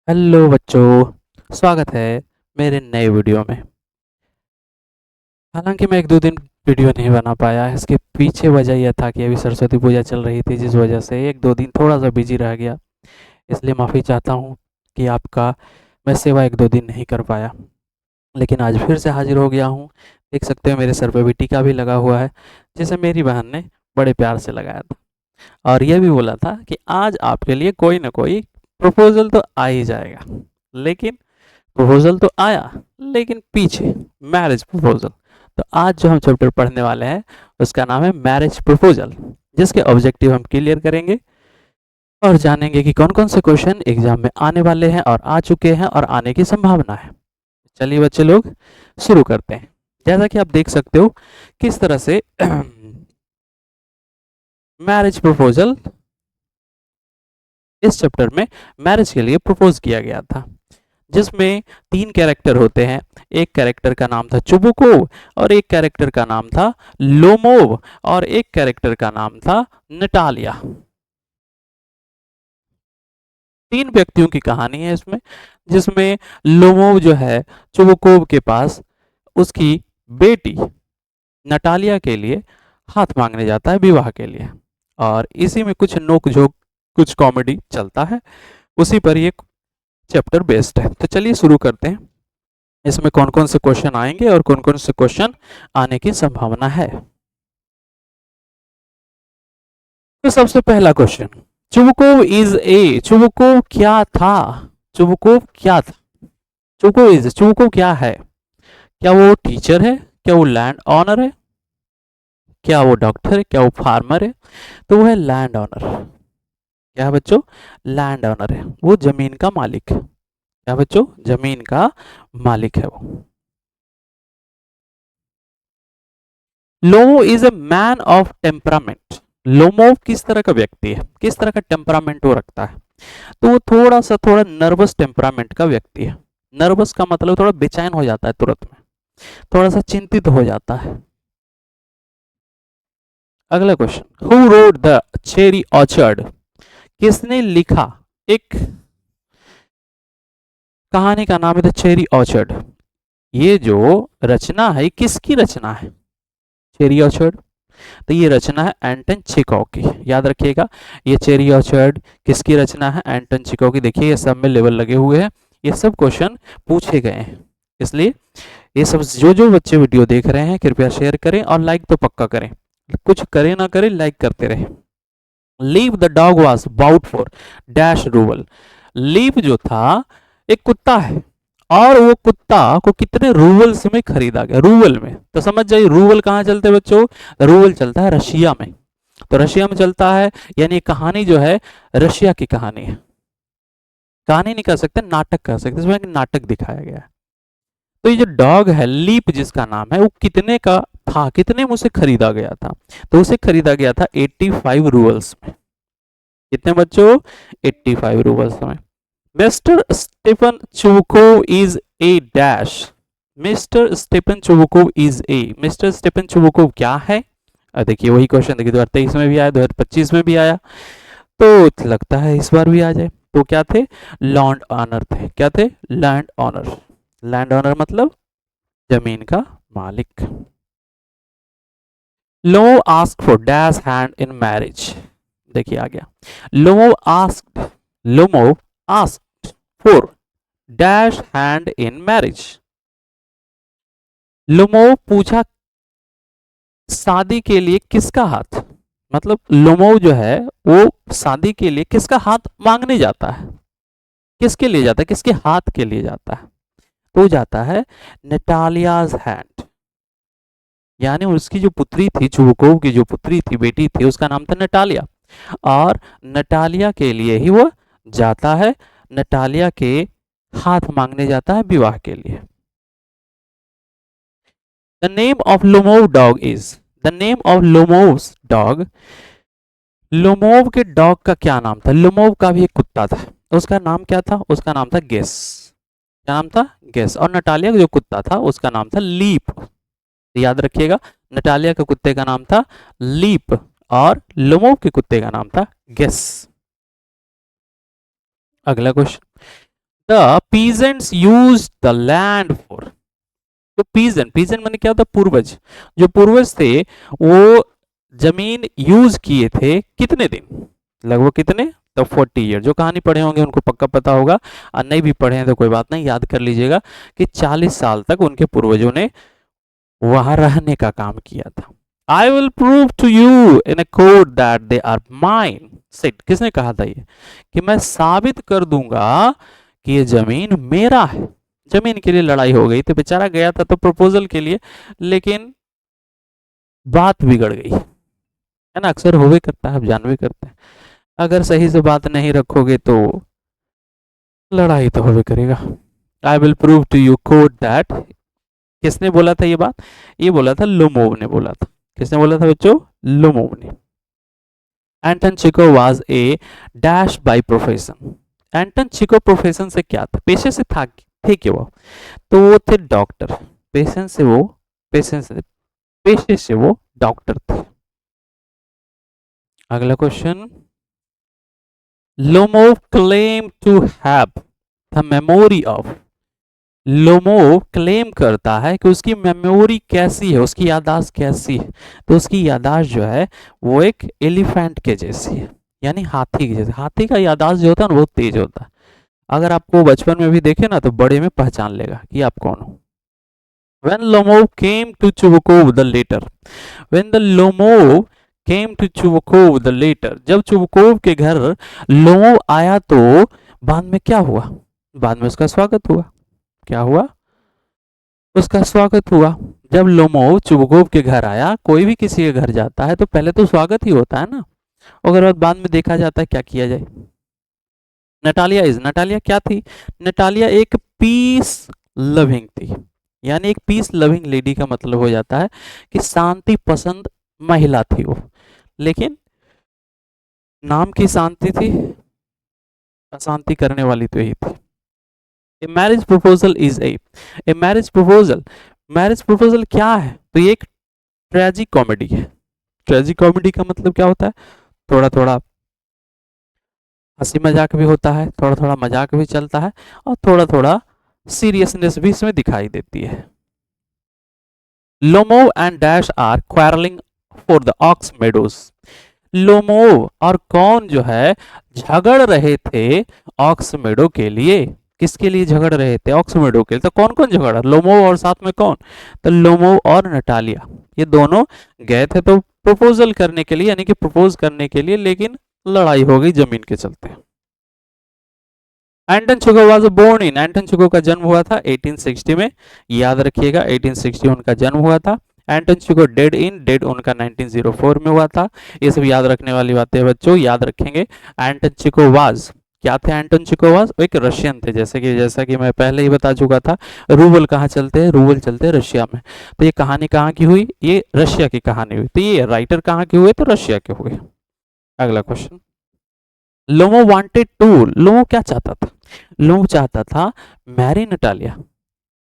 Hello बच्चों, स्वागत है मेरे नए वीडियो में। हालांकि मैं एक दो दिन वीडियो नहीं बना पाया, इसके पीछे वजह यह था कि अभी सरस्वती पूजा चल रही थी, जिस वजह से एक दो दिन थोड़ा सा बिजी रह गया। इसलिए माफ़ी चाहता हूँ कि आपका मैं सेवा एक दो दिन नहीं कर पाया, लेकिन आज फिर से हाजिर हो गया हूँ। देख सकते हो मेरे सर पे भी टीका भी लगा हुआ है, जिसे मेरी बहन ने बड़े प्यार से लगाया था, और यह भी बोला था कि आज आपके लिए कोई ना कोई प्रपोजल तो आ ही जाएगा। लेकिन प्रपोजल तो आया, लेकिन पीछे मैरिज प्रपोजल। तो आज जो हम चैप्टर पढ़ने वाले हैं उसका नाम है मैरिज प्रपोजल, जिसके ऑब्जेक्टिव हम क्लियर करेंगे और जानेंगे कि कौन कौन से क्वेश्चन एग्जाम में आने वाले हैं और आ चुके हैं और आने की संभावना है। चलिए बच्चे लोग शुरू करते हैं। जैसा कि आप देख सकते हो किस तरह से मैरिज प्रपोजल इस चैप्टर में मैरिज के लिए प्रपोज किया गया था, जिसमें तीन कैरेक्टर होते हैं। एक कैरेक्टर का नाम था चुबुकोव, और एक कैरेक्टर का नाम था लोमोव, और एक कैरेक्टर का नाम था नटालिया। तीन व्यक्तियों की कहानी है इसमें, जिसमें लोमोव जो है चुबुकोव के पास उसकी बेटी नटालिया के लिए हाथ मांगने जाता है विवाह के लिए, और इसी में कुछ नोक झोंक कुछ कॉमेडी चलता है। उसी पर ये चैप्टर बेस्ड है। तो चलिए शुरू करते हैं। इसमें कौन कौन से क्वेश्चन आएंगे और कौन कौन से क्वेश्चन आने की संभावना है। तो सबसे पहला क्वेश्चन, चुबुकोव क्या था? चुबुकोव क्या था? चुबुकोव क्या है? क्या वो टीचर है? क्या वो लैंड ऑनर है? क्या वो डॉक्टर है? क्या वो फार्मर है? तो वो है लैंड ऑनर। क्या है बच्चों? लैंड ऑनर है, वो जमीन का मालिक है। क्या बच्चों? जमीन का मालिक है वो। Lomov is a man of temperament. Lomov किस तरह का व्यक्ति है, किस तरह का टेम्परामेंट वो रखता है? तो वो थोड़ा नर्वस टेम्परामेंट का व्यक्ति है। नर्वस का मतलब थोड़ा बेचैन हो जाता है तुरंत में, थोड़ा सा चिंतित हो जाता है। अगला question, who wrote the cherry orchard? किसने लिखा एक कहानी का नाम है द चेरी ऑर्चर्ड? ये जो रचना है किसकी रचना है? चेरी ऑर्चर्ड, तो ये रचना है एंटन चेखव की। याद रखिएगा, ये चेरी ऑर्चर्ड किसकी रचना है? एंटन चेखव की। देखिए ये सब में लेवल लगे हुए हैं, ये सब क्वेश्चन पूछे गए हैं। इसलिए ये सब जो जो बच्चे वीडियो देख रहे हैं कृपया शेयर करें और लाइक तो पक्का करें, कुछ करें ना करें लाइक करते रहे। Leave the dog was bought for dash rouble. Leave जो था एक कुत्ता है, और वो कुत्ता को कितने रूबल्स में खरीदा गया? रूबल में, तो समझ जाइए रूबल कहाँ चलते हैं बच्चों? रूबल चलता है रशिया में। तो रशिया में चलता है, यानी कहानी जो है रशिया की कहानी है। कहानी नहीं कह सकते, नाटक कह सकते, इसमें एक नाटक दिखाया गया है। तो ये जो डॉग है लीप जिसका नाम है, वो कितने का था, कितने में उसे खरीदा गया था? तो उसे खरीदा गया था 85 रूबल्स में। कितने बच्चों? 85 रूबल्स में। Mister Stephen Chubukov is a dash. Mister Stephen Chubukov is a, Mister Stephen Chubukov क्या है? देखिए वही क्वेश्चन, देखिए 2023 में भी आया, 2025 में भी आया, तो लगता है इस बार भी आ जाए। तो क्या थे? लैंड ऑनर थे। क्या थे? Land owner. लैंड ऑनर मतलब जमीन का मालिक। Lomov ask for dash hand in marriage. देखिए आ गया, Lomov asked, Lomov asked for dash hand in marriage. Lomov पूछा शादी के लिए किसका हाथ? मतलब लोमो जो है वो शादी के लिए किसका हाथ मांगने जाता है? किसके लिए जाता है, किसके हाथ के लिए जाता है? तो जाता है नेटालियाज हैंड, यानी उसकी जो पुत्री थी, चुबुकोव की जो पुत्री थी, बेटी थी, उसका नाम था नटालिया, और नटालिया के लिए ही वो जाता है, नटालिया के हाथ मांगने जाता है विवाह के लिए। The name of Lomov dog is, the name of Lomov's dog, Lomov के डॉग का क्या नाम था? लोमोव का भी एक कुत्ता था, उसका नाम क्या था? उसका नाम था गेस। क्या नाम था? गेस। और नटालिया का जो कुत्ता था उसका नाम था लीप। याद रखिएगा, नटालिया के कुत्ते का नाम था लीप, और लोमोव के कुत्ते का नाम था गेस। अगला question, the peasants use the land for, जो पीजेंट, पीजेंट मैंने क्या होता, पूर्वज, जो पूर्वज थे वो जमीन यूज किए थे कितने दिन, लगभग कितने, तो 40 ईयर। जो कहानी पढ़े होंगे उनको पक्का पता होगा, और नहीं भी पढ़े हैं तो कोई बात नहीं, याद कर लीजिएगा कि 40 साल तक उनके पूर्वजों ने वहां रहने का काम किया था। I will prove to you in a court that they are mine set, किसने कहा था ये, कि मैं साबित कर दूंगा कि ये जमीन मेरा है। जमीन के लिए लड़ाई हो गई, तो बेचारा गया था तो प्रपोजल के लिए, लेकिन बात बिगड़ गई, है ना, अक्सर होवे करता है, आप जानवे करते हैं, अगर सही से बात नहीं रखोगे तो लड़ाई तो होवे करेगा। I will prove to you court that, किसने बोला था ये बात, ये बोला था लोमोव ने बोला था। किसने बोला था बच्चों, लोमोव ने। Anton Chekhov was a dash by profession, Anton Chekhov profession से क्या था, पेशे से था, थे क्या वो, तो वो थे डॉक्टर, पेशेंट से वो, पेशेंट से, पेशे से वो डॉक्टर थे। अगला question, Lomov claim to have the memory of, Lomov claim करता है कि उसकी मेमोरी कैसी है, उसकी याददाश्त कैसी है, तो उसकी याददाश्त जो है वो एक एलिफेंट के जैसी है, यानी हाथी के जैसे। हाथी का याददाश्त जो होता है ना बहुत तेज होता है, अगर आपको बचपन में भी देखे ना तो बड़े में पहचान लेगा कि आप कौन हो। When Lomov came to Chubukov the later, when the Lomov came to Chubukov the later, जब चुबकोव के घर लोमोव आया तो बाद में क्या हुआ, बाद में उसका स्वागत हुआ, क्या हुआ, उसका स्वागत हुआ। जब लोमोव चुबकोव के घर आया, कोई भी किसी के घर जाता है तो पहले तो स्वागत ही होता है ना, अगर बाद में देखा जाता है क्या किया जाए। नटालिया इज, नटालिया क्या थी, नटालिया एक पीस लविंग थी, यानी एक पीस लविंग लेडी का मतलब हो जाता है कि शांति पसंद महिला थी वो, लेकिन नाम की शांति थी, अशांति करने वाली तो यही थी। ए marriage proposal is a marriage proposal, marriage proposal क्या है, तो ये एक ट्रेजिक कॉमेडी है। ट्रेजिक कॉमेडी का मतलब क्या होता है, थोड़ा थोड़ा हंसी मजाक भी होता है, थोड़ा थोड़ा मजाक भी चलता है, और थोड़ा थोड़ा सीरियसनेस भी इसमें दिखाई देती है। Lomov and dash are quarrelling for the ox meadows, Lomov और कौन जो है झगड़ रहे थे ऑक्स मेडो के लिए, किसके लिए झगड़ रहे थे, ऑक्स मेडो के लिए। तो कौन कौन झगड़ा, लोमोव और साथ में कौन, तो लोमोव और नटालिया, ये दोनों गए थे तो प्रपोजल करने के लिए, यानी कि प्रपोज करने के लिए, लेकिन लड़ाई हो गई जमीन के चलते। Anton Chekhov was born in, Anton Chekhov का जन्म हुआ था 1860 में, याद रखिएगा 1860 उनका जन्म हुआ था। एंटन चिको डेड इन, डेड उनका 1904 में हुआ था। ये सब याद रखने वाली बातें बच्चों, याद रखेंगे। एंटन चिको वाज, क्या थे एंटन चिको वाज, एक रशियन थे, जैसा कि मैं पहले ही बता चुका था। रूबल कहाँ चलते हैं, रूबल चलते हैं रशिया में। तो ये कहानी कहाँ की हुई, ये रशिया की कहानी हुई, तो ये राइटर कहाँ के हुए, तो रशिया के हुए। अगला क्वेश्चन, लोमो वांटेड टू, लोमो क्या चाहता था, लोमो चाहता था मैरी नटालिया,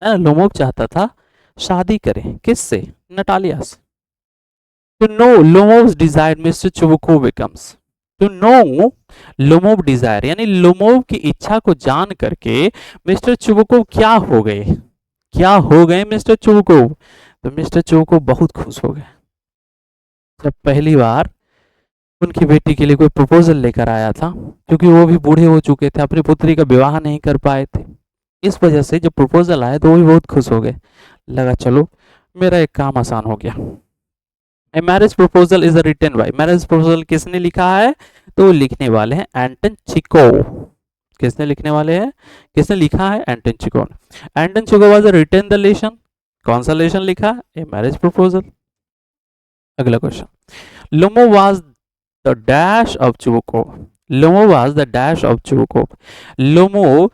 लोमो चाहता था शादी करें, किससे, नटालिया से। To know Lomov's desire Mr Chubukov becomes, to know Lomov desire, यानी लोमोव की इच्छा को जान करके मिस्टर चुबुकोव क्या हो गए, क्या हो गए मिस्टर चुबुकोव, तो मिस्टर चुबुकोव बहुत खुश हो गए जब पहली बार उनकी बेटी के लिए कोई प्रपोजल लेकर आया था, क्योंकि वो भी बूढ़े हो चुके थे, अपनी पुत्री का विवाह नहीं कर पाए थे, इस वजह से जब प्रपोजल आया तो वो भी बहुत खुश हो गए, लगा चलो मेरा एक काम आसान हो गया। A marriage proposal is written by, marriage proposal किसने लिखा है, तो लिखने वाले हैं एंटन चिको, किसने लिखने वाले हैं, किसने लिखा है, एंटन चिको ने। Anton Chekhov was written the lesson, कौन सा लेशन लिखा, ए मैरिज प्रपोजल। अगला question, Lomov was the dash of Chubukov, Lomov was the dash of Chubukov, Lomov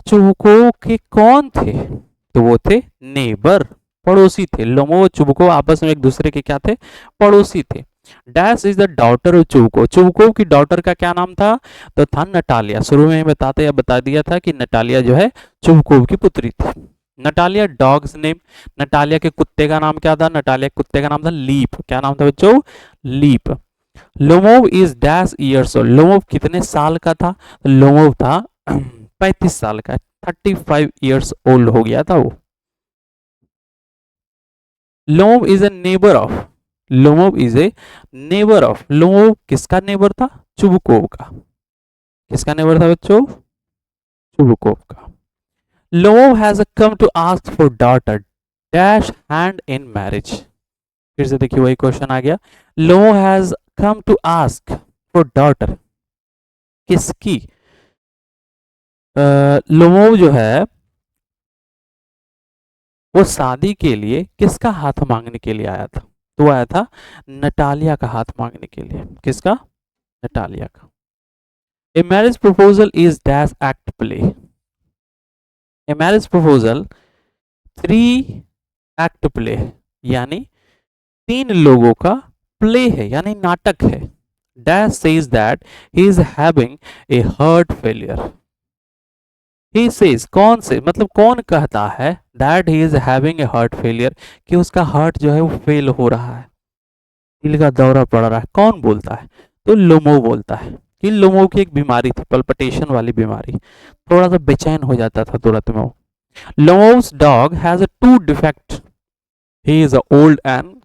Chubukov के कौन थे, तो वो थे नेबर, पड़ोसी थे। लोमो और चुबुकोव आपस में एक दूसरे के क्या थे, पड़ोसी थे। Dash is the daughter of Chubukov, Chubukov की डॉटर का क्या नाम था, तो था नटालिया। शुरू में बता दिया था कि नटालिया जो है चुबुकोव की पुत्री थी। नटालिया डॉग्स नेम, नटालिया के कुत्ते का नाम क्या था, नटालिया के कुत्ते का नाम था लीप, क्या नाम था बच्चों, leap. Lomov is dash years old, Lomov कितने साल का था, लोमोव था 35 साल का, 35 ईयर्स ओल्ड हो गया था वो। Lomov is a neighbour of, Lomov is a neighbour of, Lomov किसका नेबर था? चुबुकोव का। किसका नेबर था बच्चों? चुबुकोव का। Lomov has come to ask for daughter dash hand in marriage. फिर से देखिए वही क्वेश्चन आ गया। Lomov has come to ask for daughter, किसकी? लोमोव जो है वो शादी के लिए किसका हाथ मांगने के लिए आया था? तो आया था नटालिया का हाथ मांगने के लिए। किसका? नटालिया का। ए marriage proposal is dash act play, A marriage proposal 3 act play है, यानी 3 लोगों का प्ले है, यानी नाटक है। Dash says that he is having a heart failure, he says, कौन से मतलब कौन कहता है that he is having a heart failure, कि उसका हार्ट जो है वो फेल हो रहा है, दिल का दौरा पड़ रहा है। कौन बोलता है? तो लोमो बोलता है कि लोमो की एक बीमारी थी, पल्पिटेशन वाली बीमारी, थोड़ा सा बेचैन हो जाता था तुरंत में वो। Lomov's dog has a 2 defect, he is old and,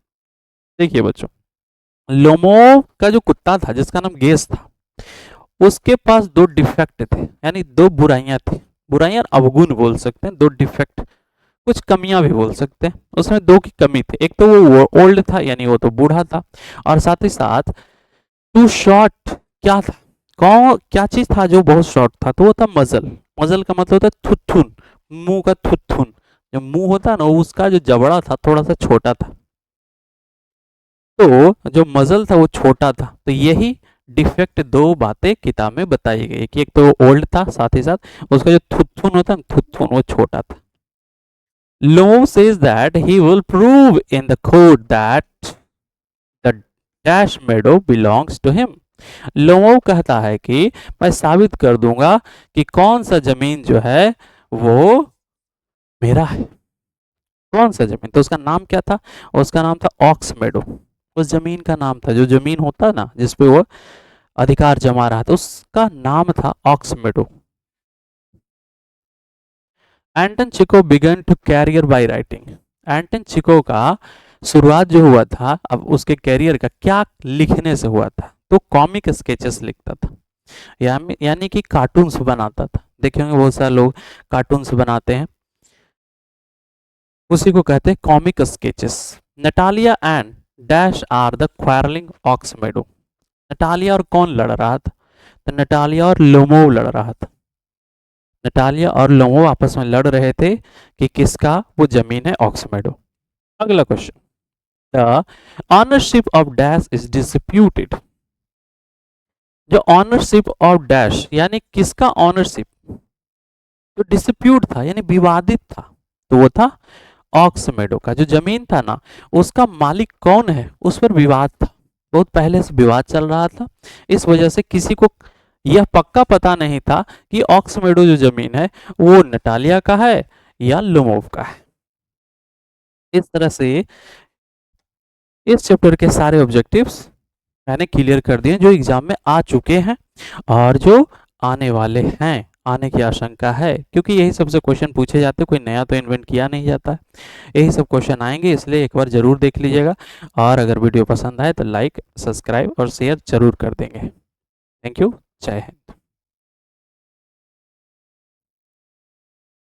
देखिए बच्चों, लोमो का जो कुत्ता था जिसका नाम गेस था, उसके पास 2 डिफेक्ट थे, यानी 2 बुराइयां थी। बुराइयां अवगुण बोल सकते हैं, 2 डिफेक्ट, कुछ कमियां भी बोल सकते हैं। उसमें 2 की कमी थी, एक तो वो ओल्ड था यानी वो तो बूढ़ा था, और साथ ही साथ टू शॉर्ट, क्या था? कौन क्या चीज था जो बहुत शॉर्ट था? तो वो था मजल। मजल का मतलब होता है थुथुन, मुंह का थुथुन, जो मुंह होता है ना उसका जो जबड़ा था थोड़ा सा छोटा था, तो जो मजल था वो छोटा था। तो यही डिफेक्ट 2 बातें किताब में बताई गई कि एक तो वो ओल्ड था, साथ ही साथ उसका जो थुथुन होता है थुथुन वो छोटा था। Lowe says that he will prove in the court that the dash meadow belongs to him. लोमो कहता है कि मैं साबित कर दूंगा कि कौन सा जमीन जो है वो मेरा है। कौन सा जमीन? तो उसका नाम क्या था? उसका नाम था ऑक्स मेडो। उस जमीन का नाम था, जो जमीन होता ना जिसपे वो अधिकार जमा रहा था, उसका नाम था ox meadow. Anton Chekhov began to career by writing, Anton Chekhov का शुरुआत जो हुआ था अब उसके कैरियर का क्या लिखने से हुआ था? तो कॉमिक स्केचेस लिखता था, यानी कि कार्टून्स बनाता था। देखे होंगे बहुत सारे लोग कार्टून्स बनाते हैं, उसी को कहते हैं comic sketches. Natalia and dash are the quarrelling ox meadow, Natalia और कौन लड़ रहा था? तो नटालिया और लोमो लड़ रहा था। नटालिया और लोमो आपस में लड़ रहे थे कि किसका वो जमीन है ऑक्स मेडो। अगला question, the ownership of dash is disputed, जो ऑनरशिप ऑफ डैश यानी किसका ऑनरशिप जो डिस्प्यूट था यानी विवादित था, तो वो था ऑक्स मेडो का। जो जमीन था ना उसका मालिक कौन है उस पर विवाद था, बहुत पहले से विवाद चल रहा था। इस वजह से किसी को यह पक्का पता नहीं था कि ऑक्स मेडो जो जमीन है वो नटालिया का है या लोमोव का है। इस तरह से इस चैप्टर के सारे ऑब्जेक्टिव्स मैंने क्लियर कर दिए जो एग्जाम में आ चुके हैं और जो आने वाले हैं, आने की आशंका है, क्योंकि यही सबसे क्वेश्चन पूछे जाते हैं, कोई नया तो इन्वेंट किया नहीं जाता है। यही सब क्वेश्चन आएंगे, इसलिए एक बार जरूर देख लीजिएगा, और अगर वीडियो पसंद आए तो लाइक, सब्सक्राइब और शेयर जरूर कर देंगे। Thank you. जय हिंद।